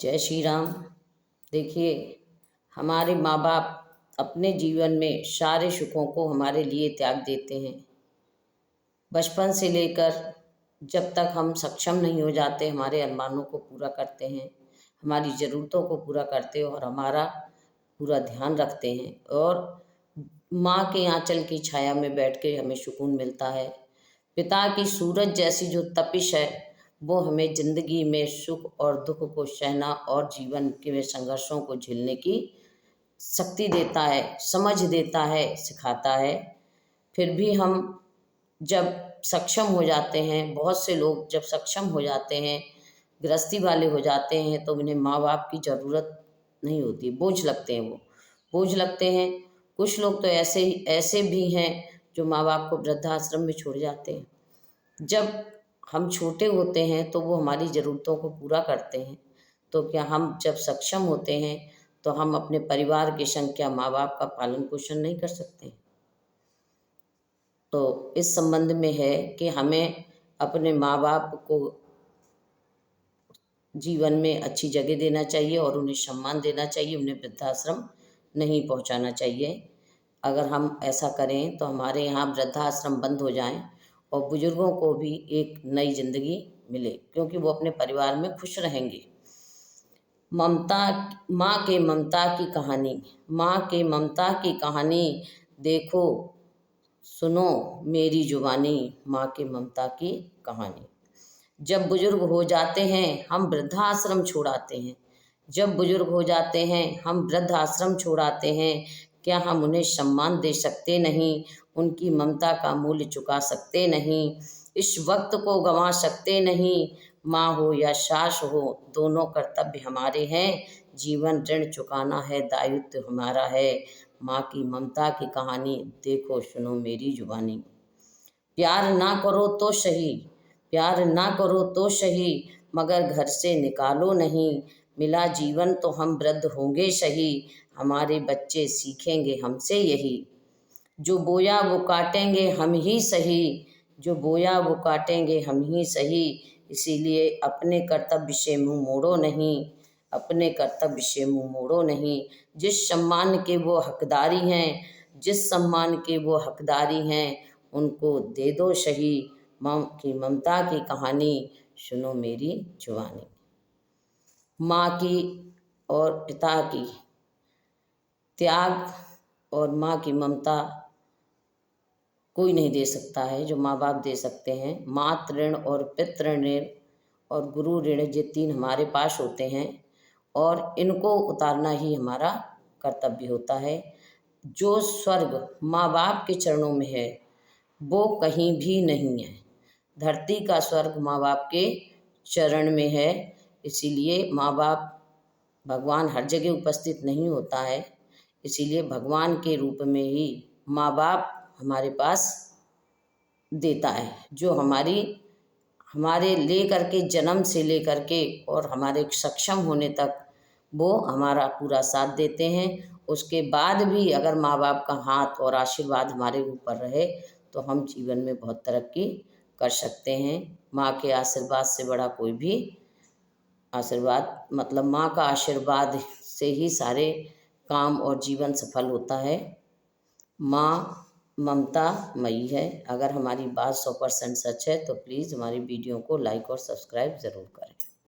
जय श्री राम। देखिए, हमारे माँ बाप अपने जीवन में सारे सुखों को हमारे लिए त्याग देते हैं। बचपन से लेकर जब तक हम सक्षम नहीं हो जाते, हमारे अरमानों को पूरा करते हैं, हमारी ज़रूरतों को पूरा करते हैं और हमारा पूरा ध्यान रखते हैं। और माँ के आंचल की छाया में बैठ के हमें सुकून मिलता है। पिता की सूरज जैसी जो तपिश है, वो हमें ज़िंदगी में सुख और दुख को सहना और जीवन के संघर्षों को झेलने की शक्ति देता है, समझ देता है, सिखाता है। फिर भी हम जब सक्षम हो जाते हैं, बहुत से लोग जब सक्षम हो जाते हैं, गृहस्थी वाले हो जाते हैं, तो उन्हें माँ बाप की ज़रूरत नहीं होती, बोझ लगते हैं, वो बोझ लगते हैं। कुछ लोग तो ऐसे भी हैं जो माँ बाप को वृद्धाश्रम में छोड़ जाते हैं। जब हम छोटे होते हैं तो वो हमारी ज़रूरतों को पूरा करते हैं, तो क्या हम जब सक्षम होते हैं तो हम अपने परिवार के संग क्या माँ बाप का पालन पोषण नहीं कर सकते? तो इस संबंध में है कि हमें अपने माँ बाप को जीवन में अच्छी जगह देना चाहिए और उन्हें सम्मान देना चाहिए, उन्हें वृद्धाश्रम नहीं पहुंचाना चाहिए। अगर हम ऐसा करें तो हमारे यहाँ वृद्धाश्रम बंद हो जाएं और बुजुर्गों को भी एक नई ज़िंदगी मिले, क्योंकि वो अपने परिवार में खुश रहेंगे। ममता, माँ के ममता की कहानी, माँ के ममता की कहानी देखो सुनो मेरी जुबानी, माँ के ममता की कहानी। जब बुजुर्ग हो जाते हैं हम वृद्धाश्रम छोड़ाते हैं, जब बुजुर्ग हो जाते हैं हम वृद्धाश्रम छोड़ाते हैं। क्या हम उन्हें सम्मान दे सकते नहीं? उनकी ममता का मूल्य चुका सकते नहीं? इस वक्त को गंवा सकते नहीं? माँ हो या सास हो, दोनों कर्तव्य हमारे हैं। जीवन ऋण चुकाना है, दायित्व हमारा है। माँ की ममता की कहानी देखो सुनो मेरी जुबानी। प्यार ना करो तो सही, प्यार ना करो तो सही, मगर घर से निकालो नहीं। मिला जीवन तो हम वृद्ध होंगे सही, हमारे बच्चे सीखेंगे हमसे यही। जो बोया वो काटेंगे हम ही सही, जो बोया वो काटेंगे हम ही सही। इसीलिए अपने कर्तव्य से मुंह मोड़ो नहीं, अपने कर्तव्य से मुंह मोड़ो नहीं। जिस सम्मान के वो हकदारी हैं, जिस सम्मान के वो हकदारी हैं, उनको दे दो सही। माँ की ममता की कहानी सुनो मेरी जुबानी। माँ की और पिता की त्याग और माँ की ममता कोई नहीं दे सकता है जो माँ बाप दे सकते हैं। मातृ ऋण और पितृ ऋण और गुरु ऋण, ये तीन हमारे पास होते हैं और इनको उतारना ही हमारा कर्तव्य होता है। जो स्वर्ग माँ बाप के चरणों में है वो कहीं भी नहीं है। धरती का स्वर्ग माँ बाप के चरण में है। इसीलिए माँ बाप, भगवान हर जगह उपस्थित नहीं होता है, इसीलिए भगवान के रूप में ही माँ बाप हमारे पास देता है, जो हमारे लेकर के जन्म से लेकर के और हमारे सक्षम होने तक वो हमारा पूरा साथ देते हैं। उसके बाद भी अगर माँ बाप का हाथ और आशीर्वाद हमारे ऊपर रहे तो हम जीवन में बहुत तरक्की कर सकते हैं। माँ के आशीर्वाद से बड़ा कोई भी आशीर्वाद, मतलब माँ का आशीर्वाद से ही सारे काम और जीवन सफल होता है। माँ ममता मई है। अगर हमारी बात 100% सच है तो प्लीज़ हमारी वीडियो को लाइक और सब्सक्राइब ज़रूर करें।